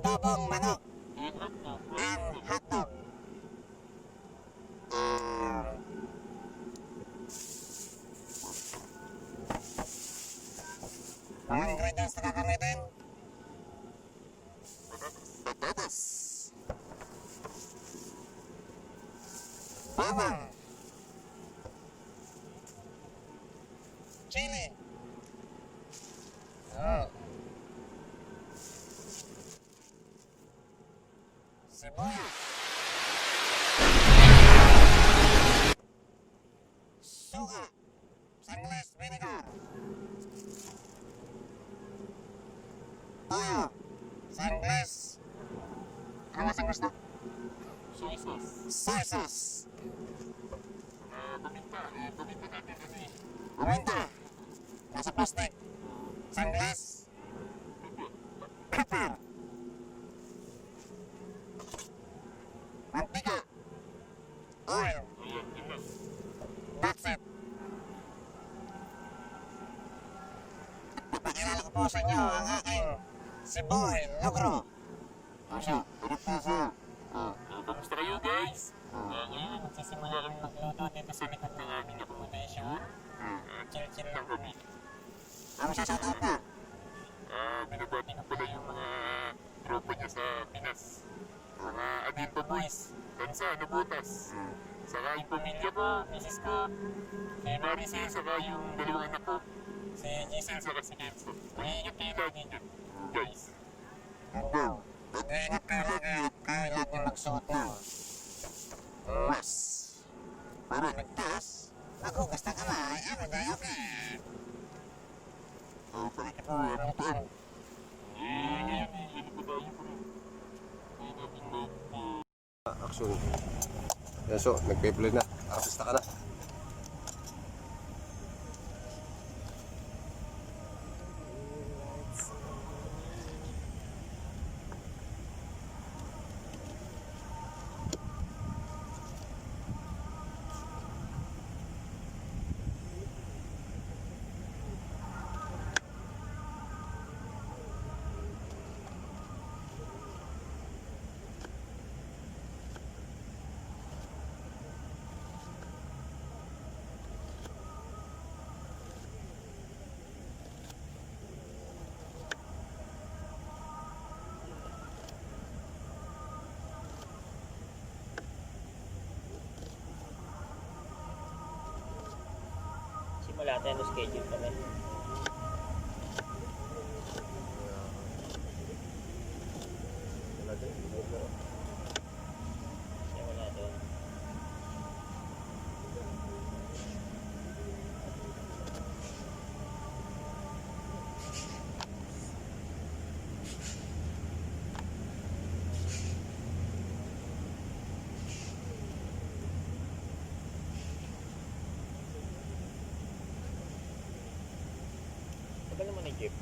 adobong manok. Ang hotdog. Mga ingredients na gagamitin. Patatas. Bawang. Chili. Sibuyas. Suka. Sangles vinegar. Toyo. Sangles. Ano ba sangles na? Soy sauce. Soy sauce. Paminta natin ano eh. Paminta. Nasa plastic. Sangles. Pepper. Mantika. Oil. Ayan, yun lang. That's it. Papakilala ko po sa inyo ang aking Siboy Logro. Asya, harap na siya. Kamusta kayo guys? Ngayon, magsisimula kami magluto dito sa likod ng aming accommodation. Chill-chill lang kami. Ano siya, shoutout ka? Binabati ko pala yung mga tropa niya sa Pinas. Mga Adinto Boys, Tansa, Nabutas. Saka yung pamilya ko, misis ko, si Maricel, saka yung dalawang anak ko. Si Giselle, saka si Kenzo. Mag-iingat kayo lagi dyan, guys. Hanggang, mag-iingat kayo lagi at kayo lagi magsuot ng mask. Para ligtas, maghugas ng kamay, everyday okay. Palagi po ang lutaan. Action. Yan so, nagpe-play na. Artista ka na. Wala tayong schedule kami. Siya wala doon. Tagal naman ang jeep.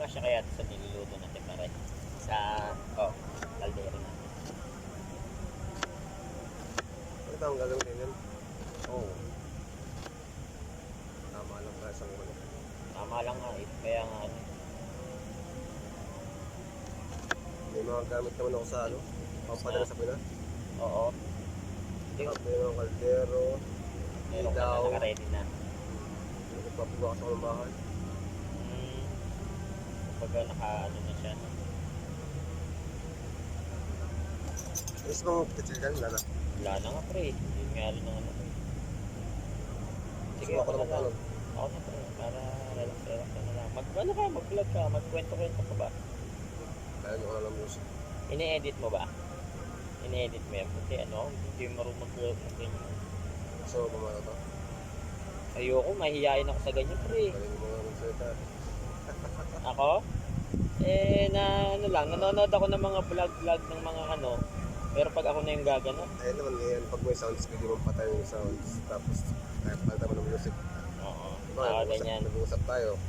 Kasya kaya sa niluluto natin pare sa kaldero natin. Ano ba ang gagawin din yan? Oo. Tama lang para sa mga. Tama lang nga eh. Kaya nga ano. May mga gamit naman ako sa ano? Pampadala sa Pinas. Oo. Hindi ko. Tapos may mga kaldero. Meron ka na naka-ready na. Nagpapabukas ako ng bahay. Kapag naka-ano na siya. Is bang kitchen wala na? Wala na nga pre. Yun nga rin ang ano. Sige Gusto ako ko na lang. ano? Ako na pre. Para relax ka na lang. Ano ka? Mag-vlog ka. Magkwento-kwento ka ba? Kaya nyo ka lang music. Ini-edit mo ba? In-edit mo yan. Kasi hindi marunong mag-ganyan. So, bumara to. Ayoko, mahihiyain ako sa ganyan, pre. Galing mo nga magsalita. Ako? Nanonood ako ng mga vlog ng mga pero pag ako na yung gagano, Ayun naman ngayon, pag may sounds, pwede mong patay yung sounds. Tapos, kaya palta mo ng music. oo, Diba, ganyan. nag-uusap tayo.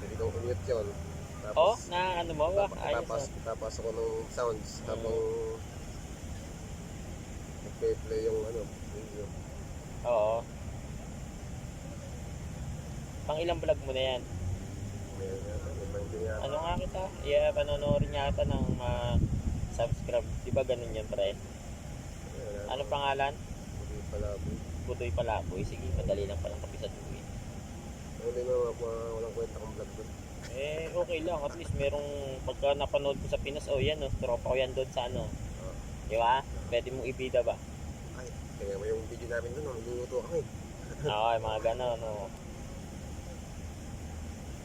Pwede kong i-mute yun. Oh, Tapos, mo ba? Ayos tapos ako ng sounds. Tapos, nag-play yung video. Oo. Pang ilang vlog mo na yan? Ano nga kita? Panonoorin yata ng subscribe. Di ba ganun yan, pre? Ano pangalan? Butoy Palaboy. Sige, madali lang palang kapi sa tuwi. Hindi na walang kwenta kong vlog doon. Okay lang. At least merong pagka napanood ko sa Pinas, yan, tropa ko yan doon sa Di ba? Pwede mong ibida ba? Ay, tingnan mo yung video namin doon, nagluluto kami. Oo, mga gano'n,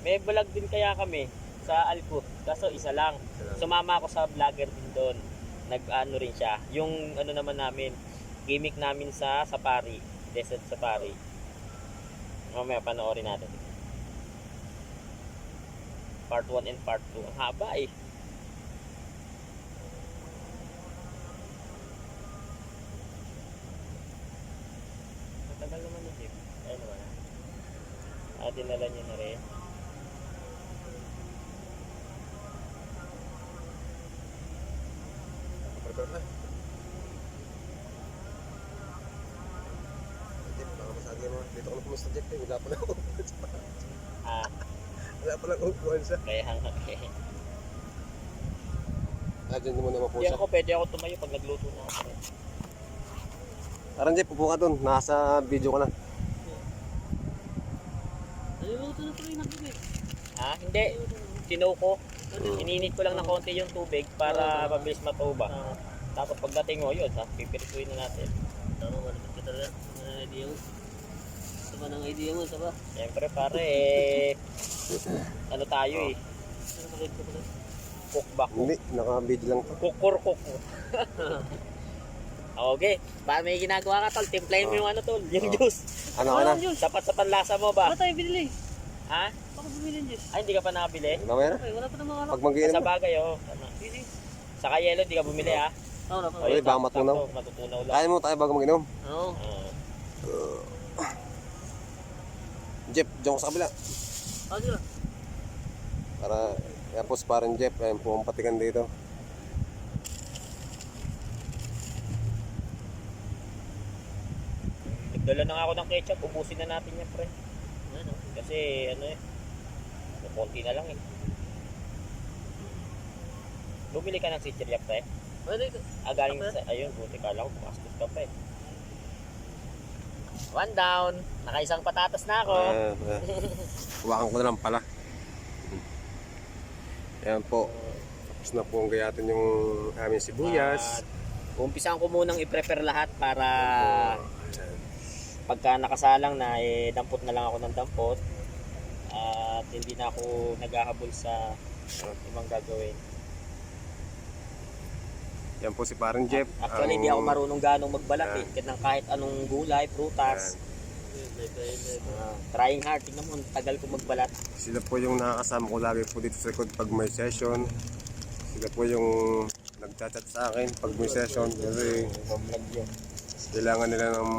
May vlog din kaya kami sa Alco. Kaso isa lang. Sumama ako sa vlogger din doon. Rin siya. Yung naman namin, gimmick namin sa safari. Desert safari. Mamaya panoorin natin. Part 1 and part 2. Ang haba eh. Matagal naman yung jeep. Ayun naman dinala niyo na rin. Prepare na. Jeff, baka masagi mo. Dito ko na kumusta Jeff eh. Wala pa lang upuan sa Wala pa lang upuan sa. Kaya hanggang Dyan mo naman po Hindi siya. pwede ako tumayo pag nagluto na ako. Parang Jeff, upo ka doon. Nasa video ka na. Naluluto na tuloy ng tubig. Hindi. Sinow ko. Ininit ko lang ng konti yung tubig para mabilis matuba. Tapos pagdating mo, yun, pipirituin na natin. Tama, malapit ka talaga. Ang idea mo. Sa ba ng idea mo, sa ba? Siyempre pare, tayo eh. Ano ba ko pala? Cook ba? Hindi, naka-video lang to. Cook. Okay, para may ginagawa ka tol, timplahin mo yung tol, yung juice. Ano ka na? Sapat sa panlasa mo ba? Wala tayo binili. Ha? Baka bumili ng juice. Ay, hindi ka pa nakabili? Mamaya na. Ay, wala pa namang Pag mag-inom Sa mo. bagay, Bili. Saka yelo, hindi ka bumili ha? Wala pa. Ay, baka matunaw. Matutunaw lang. Kaya mo tayo bago mag-inom. Oo. Jeff, diyan ko sa kabila. Sige lang. Para, tapos parang Jeff, ayun po ang patikan dito. Nagdala na nga ako ng ketchup, ubusin na natin yan pre. Ano? Kasi konti na lang eh. Bumili ka ng chichirya pre? Pwede. Galing sa, ayun, buti kala ko pumastos ka pa eh. One down, nakaisang patatas na ako. Huwakan ko na lang pala. Ayan po. Tapos na po ang gayatin yung aming sibuyas. Umpisahan ko munang i-prepare lahat para pagka nakasalang na, dampot na lang ako ng dampot. At hindi na ako naghahabol sa ibang gagawin. Yan po si parang Jeff. Actually, hindi ako marunong ganong magbalat eh. Kahit anong gulay, prutas. Trying hard. Tingnan mo, tagal ko magbalat. Sila po yung nakakasama ko lagi po dito sa likod pag may session. Sila po yung nagchat-chat sa akin pag may session. Kasi kailangan nila ng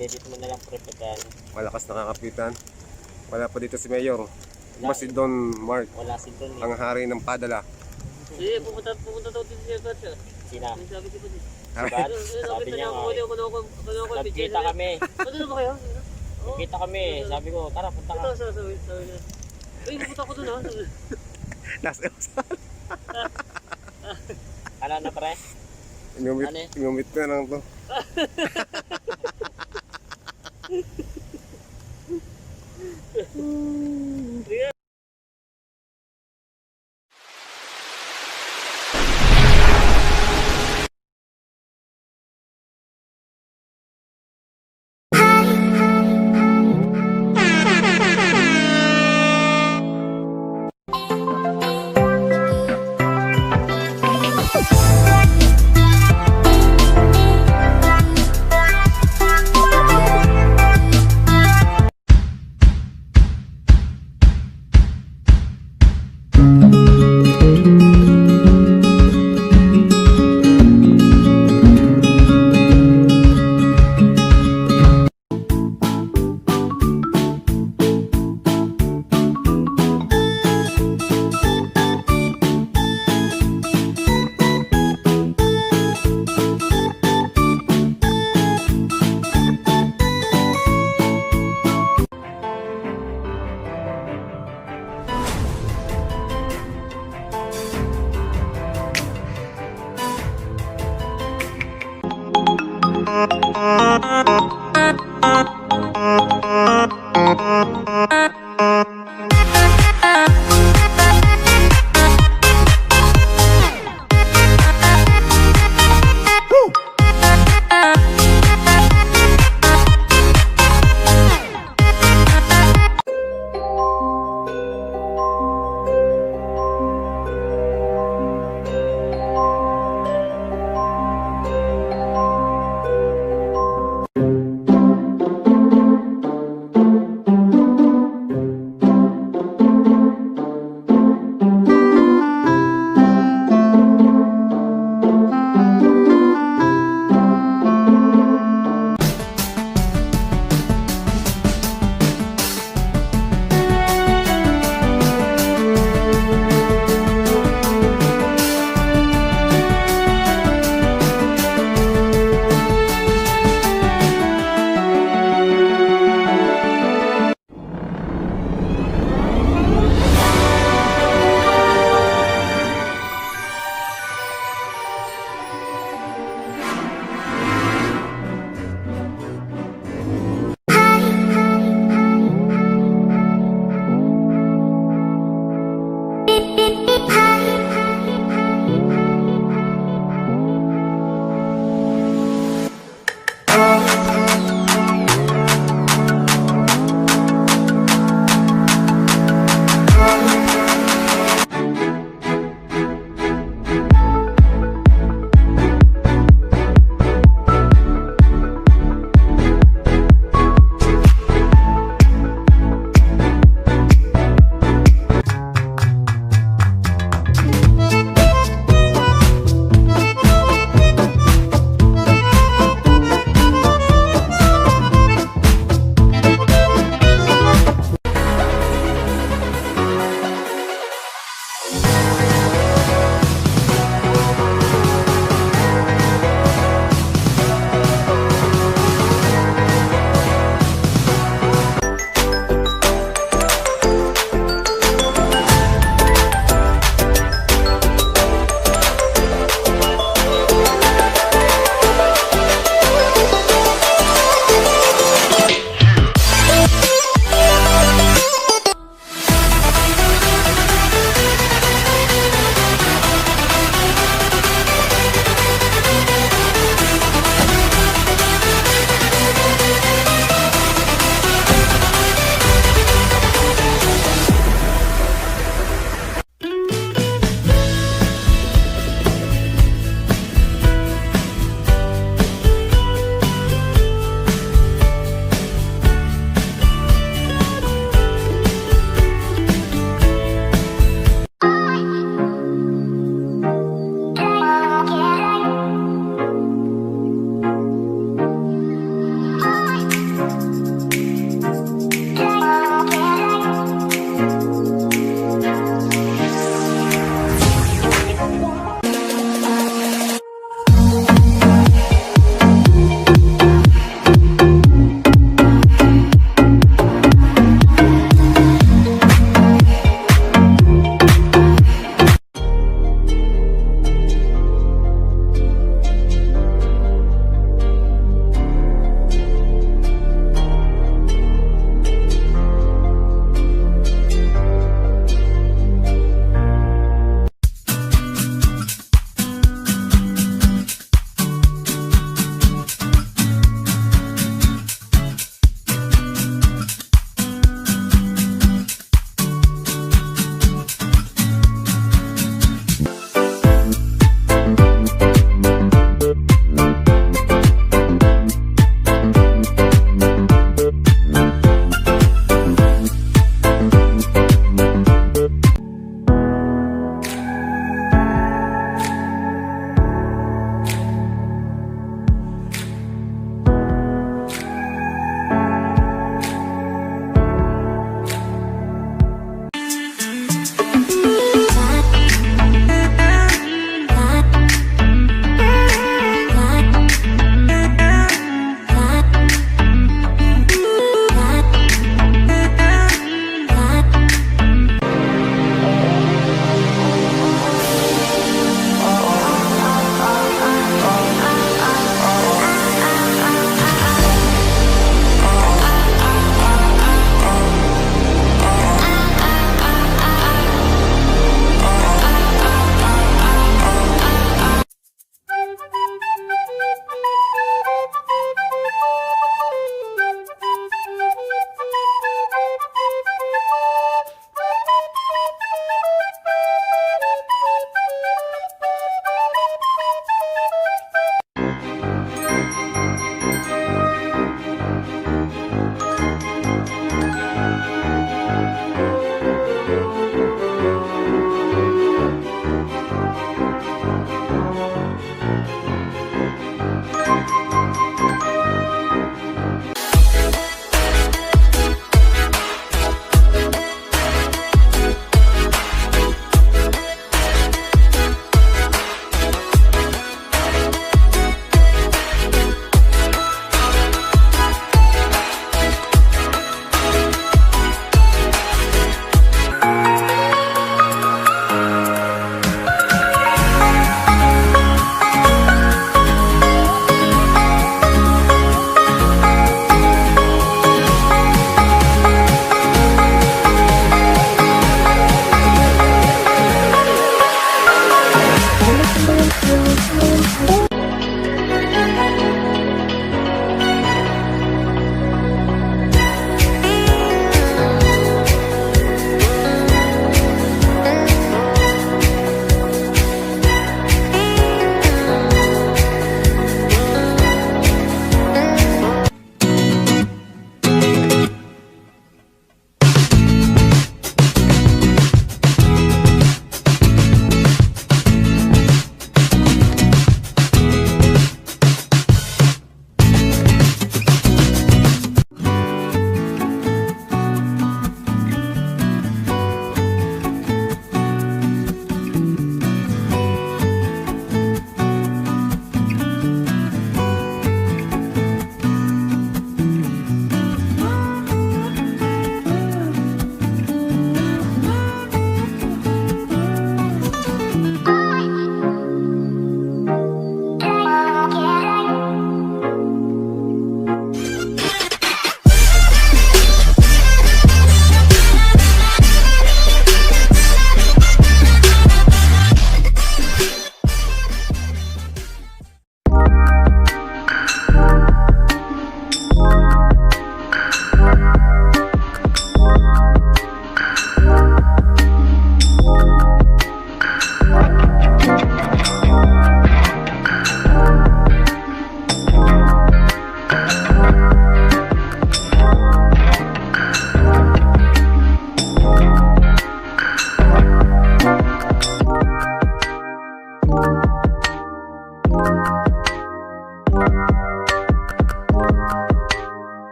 Edit mo na lang pre pagka malakas na kakapitan. Wala pa dito si Mayor. Si Don Mark, wala si Don ang hari ng padala. Sige, pumunta daw dito siya Katsa. Sina? Sabi ko din. Sabi niya nga nagkita kami. Ano na ba kayo? Nagkita kami. Sabi ko, tara punta ka. Ito, sabi niya. Uy, pupunta ko dun ha. Nasa Ano na pre? Ingumit ko na lang to.